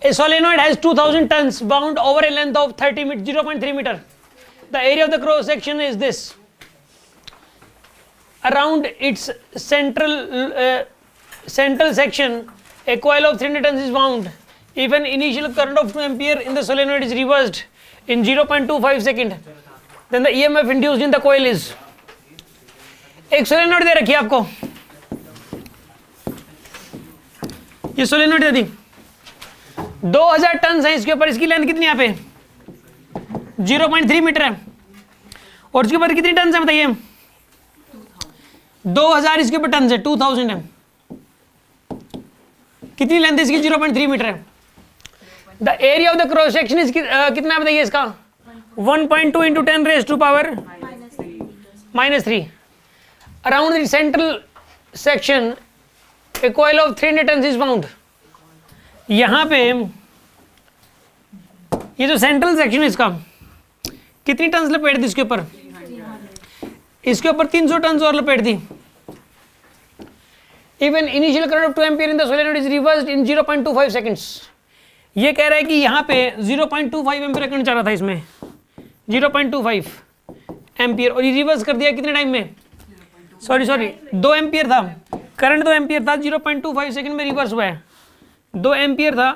A solenoid has 2000 tons bound over a length of 0.3 meter. The area of the cross section is this. Around its central section, a coil of 300 tons is wound. If an initial current of 2 ampere in the solenoid is reversed in 0.25 second, then the EMF induced in the coil is. एक solenoid दे रखी है आपको, ये solenoid दे दी, 2000 ton है इसके ऊपर, इसकी length कितनी यहाँ पे 0.3 मीटर है, और इसके ऊपर कितनी टन है बताइए, 2000 इसके ऊपर टन है, 2000 है, कितनी लेंथ है इसकी 0.3 मीटर है। The area of the cross section is कितना है बताइए इसका 1.2 into 10 raise to power -3। Around the central section a coil of 300 turn is bound. यहां पे ये जो सेंट्रल सेक्शन है इसका कितनी टन लपेट दी इसके ऊपर, इसके ऊपर 300 टन और लपेट दी। Even initial current of 2 ampere in the solenoid is reversed in 0.25 seconds. ये कह रहा है कि यहाँ पे 0.25 एम्पियर करंट चल रहा था इसमें, 0.25 एम्पियर, और ये रिवर्स कर दिया कितने टाइम में, सॉरी 2 एम्पियर था करंट, 2 एम्पियर था, 0.25 सेकंड में रिवर्स हुआ है, 2 एम्पियर था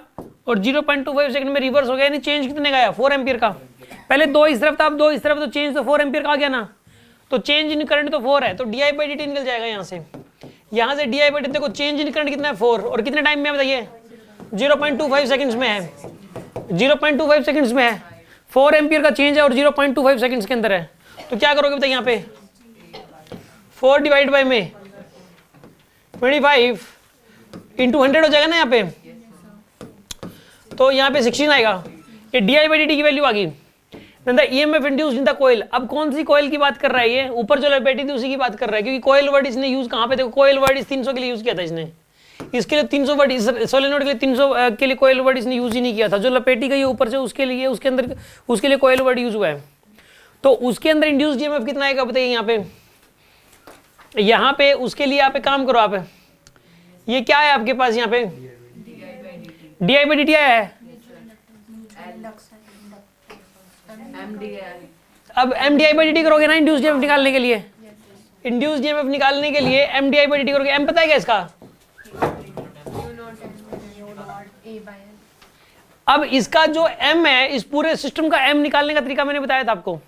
और 0.25 सेकंड में रिवर्स हो गया, यानी चेंज कितने का आया 4 एम्पियर का। पहले 2 इस तरफ था, अब 2 इस तरफ, तो चेंज तो 4 एम्पियर का आ गया ना, तो चेंज इन करंट तो 4 है, तो di/dt निकल जाएगा यहाँ से di/dt। देखो चेंज इन करंट कितना है 4, और कितने टाइम में बताइए 0.25 सेकंड्स में है, 0.25 सेकंड्स में है, 4 एम्पियर का चेंज है और 0.25 सेकंड्स के अंदर है। तो क्या करोगे बताइए यहाँ पे 4 डिवाइड बाई में 25 इंटू 100 हो जाएगा ना यहाँ पे, तो यहाँ पे 16 आएगा, ये di/dt की वैल्यू आ गई। The EMF induced in the coil. अब कौन सी कोयल की बात कर रहा है ये, ऊपर जो लपेटी थी उसी की बात कर रहा है, क्योंकि कोयल वर्ड इसने यूज कहाँ पे, देखो कोयल वर्ड इस 300 के लिए यूज किया था इसने, इसके लिए 300 वर्ड, इस सोलेनोइड के लिए 300 के लिए कोयल वर्ड इसने यूज ही नहीं किया था, जो लपेटी गई ऊपर से उसके लिए, उसके अंदर उसके लिए कोयल वर्ड यूज हुआ है। तो उसके अंदर इंड्यूस्ड EMF कितना आएगा बताइए यहाँ पे उसके लिए आप एक काम करो, आप ये क्या है आपके पास यहाँ पे di/dt आया है, अब mdi/dt करोगे ना इंड्यूस्ड EMF निकालने के लिए, इंड्यूस्ड EMF निकालने के लिए mdi/dt करोगे, m पता है क्या इसका, अब इसका जो m है, इस पूरे सिस्टम का m निकालने का तरीका मैंने बताया था आपको,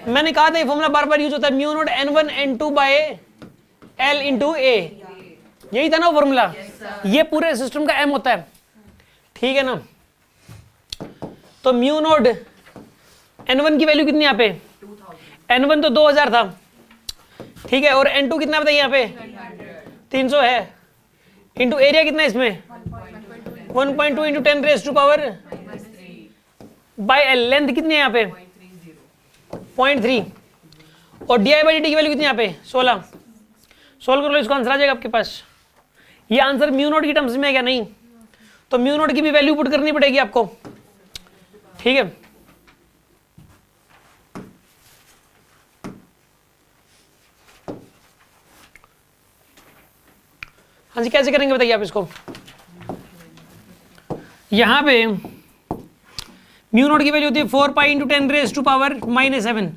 मैंने कहा था ये फॉर्मूला बार बार यूज होता है, mu naught n1 n2 by l into a, यही था ना फॉर्मूला, ये पूरे सिस्टम का m होता है, ठीक है ना। तो म्यू नॉट n1 की वैल्यू कितनी यहाँ पे, n1 तो 2000 था, ठीक है, और n2 कितना बताइए यहाँ पे 300 है, इंटू एरिया कितना है इसमें 1.2 into 10 raise to power by l, length कितनी है यहाँ पे 0.3, और di/dt की वैल्यू कितनी यहाँ पे 16। सोल्व कर लो, इसका आंसर आ जाएगा आपके पास। ये आंसर म्यू नॉट की टर्म्स में है क्या, नहीं, तो म्यू नॉट की भी वैल्यू पुट करनी पड़ेगी आपको, ठीक है। हाँ जी, कैसे करेंगे बताइए आप इसको। यहां पे म्यू नॉट की वैल्यू होती है 4 pi into 10 raise to power -7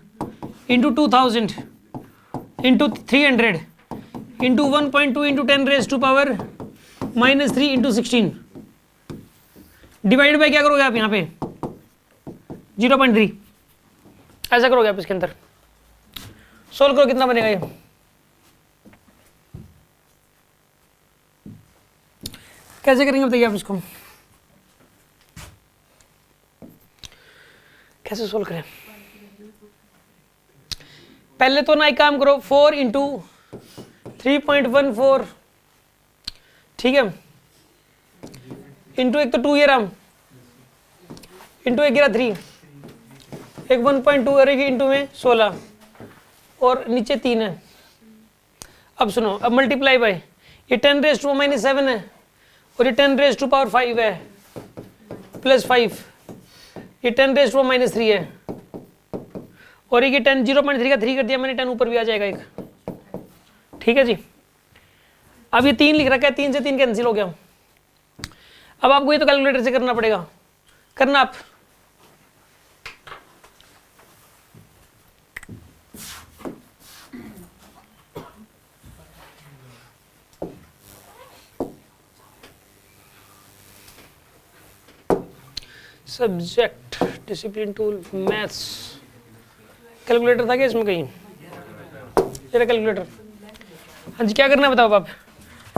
into 2000 into 300 into 1.2 into 10 raise to power -3 into 16 divide by क्या करोगे आप यहाँ पे 0.3, ऐसा करोगे आप इसके अंदर। सोल्व करो, कितना बनेगा ये, कैसे करेंगे बताइए आप इसको, कैसे सोल्व करें। पहले तो ना एक काम करो, 4 इंटू 3.14, ठीक है, इंटू एक तो 2 ये रहा, इंटू एक गिरा 3, एक 1.2 और एक इंटू में 16 और नीचे 3 है। अब सुनो, अब मल्टीप्लाई बाय, ये 10 रेज टू -7 है और ये 10 रेज टू पावर 5 है प्लस 5, ये 10 रेज टू -3 है, और ये 10 0.3 का 3 कर दिया मैंने, 10 ऊपर भी आ जाएगा एक, ठीक है जी। अब ये 3 लिख रखा है, 3 से 3 कैंसिल हो गया, अब आपको ये तो कैलकुलेटर से करना पड़ेगा, करना आप। Subject discipline tool maths, calculator था क्या इसमें कहीं? ये कैलकुलेटर। हाँ जी, क्या करना है बताओ आप?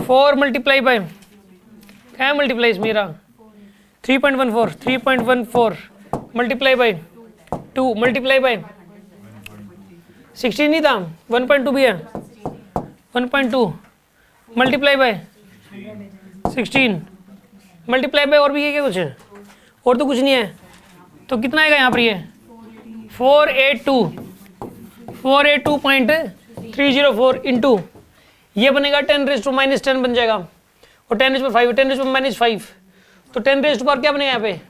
4 मल्टीप्लाई बाय, क्या है मल्टीप्लाई इसमें मेरा? 3.14, 3.14 मल्टीप्लाई बाय 2 मल्टीप्लाई बाय 16 नहीं था, 1.2 भी है, 1.2 मल्टीप्लाई बाय 16 मल्टीप्लाई बाय, और भी है क्या कुछ? और तो कुछ नहीं है। तो कितना आएगा यहाँ पर? ये 482.304 इंटू ये बनेगा 10⁻⁻10 बन जाएगा, और 10⁻5 10⁻⁻5, तो 10⁻⁻4 क्या बनेगा यहाँ पे?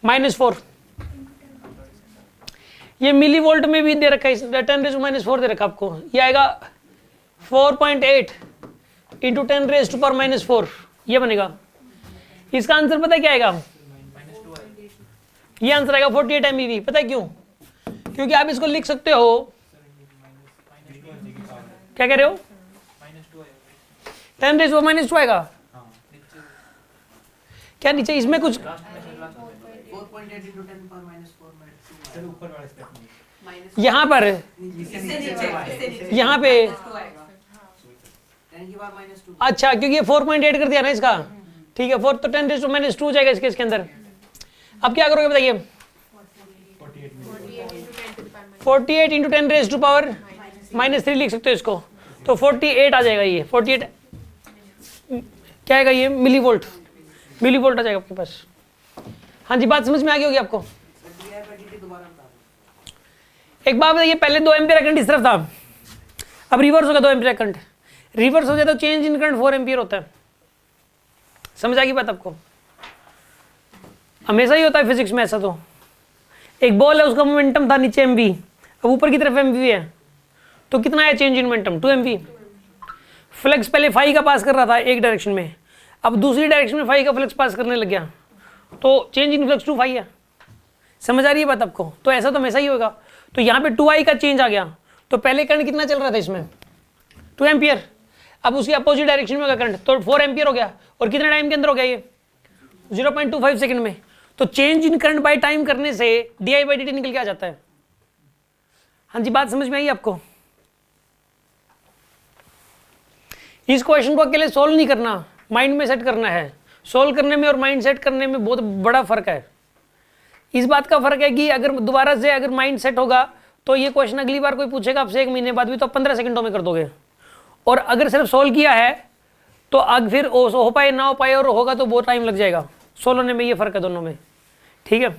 -4। ये मिली वोल्ट में भी दे रखा है, 10⁻⁻4 दे रखा आपको। ये आएगा 4.8 इंटू 10⁻⁻4, ये बनेगा। इसका आंसर पता है क्या आएगा? ये आंसर आएगा 48 MeV। पता है क्यों? क्योंकि आप इसको लिख सकते हो, क्या कह रहे हो? 10⁻⁻2 आएगा क्या नीचे? इसमें कुछ यहाँ पर, यहाँ पे, अच्छा क्योंकि ये 4.8 कर दिया ना इसका, ठीक है। 4 तो 10⁻2 जाएगा इसके अंदर। अब क्या करोगे बताइए? 48 इंटू 10⁻⁻³ लिख सकते हो इसको, तो 48 आ जाएगा। ये 48 क्या आएगा? ये मिली वोल्ट आ जाएगा आपके पास। हाँ जी, बात समझ में आ गई होगी आपको। एक बात बताइए, पहले 2 एम्पीयर करंट इस तरफ था, अब रिवर्स होगा 2 एम्पीयर करंट। रिवर्स हो जाए तो चेंज इन करंट 4 एम्पीयर होता है। समझ आ गई बात आपको? हमेशा ही होता है फिजिक्स में ऐसा। तो एक बॉल है, उसका मोमेंटम था नीचे mv, अब ऊपर की तरफ mv है, तो कितना है change in momentum? 2 mv। Flux पहले फाई का पास कर रहा था एक डायरेक्शन में, अब दूसरी डायरेक्शन में फाई का फ्लक्स पास करने लग गया, तो चेंज इन फ्लक्स 2 फाई है। समझ आ रही है बात आपको? तो ऐसा तो हमेशा ही होगा। तो यहाँ पे 2i का चेंज आ गया, तो पहले करंट कितना चल रहा था इसमें? 2 एम्पियर। अब उसकी अपोजिट डायरेक्शन में होगा करंट, तो 4 एम्पियर हो गया। और कितने टाइम के अंदर हो गया ये? 0.25 सेकंड में। तो change in current by time करने से di/dt निकल के आ जाता है। हाँ जी, बात समझ में आई आपको? इस क्वेश्चन को अकेले सोल्व नहीं करना, माइंड में सेट करना है। सोल्व करने में और माइंड सेट करने में बहुत बड़ा फर्क है। इस बात का फर्क है कि अगर दोबारा से अगर माइंड सेट होगा तो ये क्वेश्चन अगली बार कोई पूछेगा आपसे 1 महीने बाद भी, तो 15 सेकंडों में कर दोगे। और अगर सिर्फ सोल्व किया है तो अब फिर हो पाए ना हो पाए, और होगा तो बहुत टाइम लग जाएगा। सोल्व होने में ये फर्क है दोनों में, ठीक है।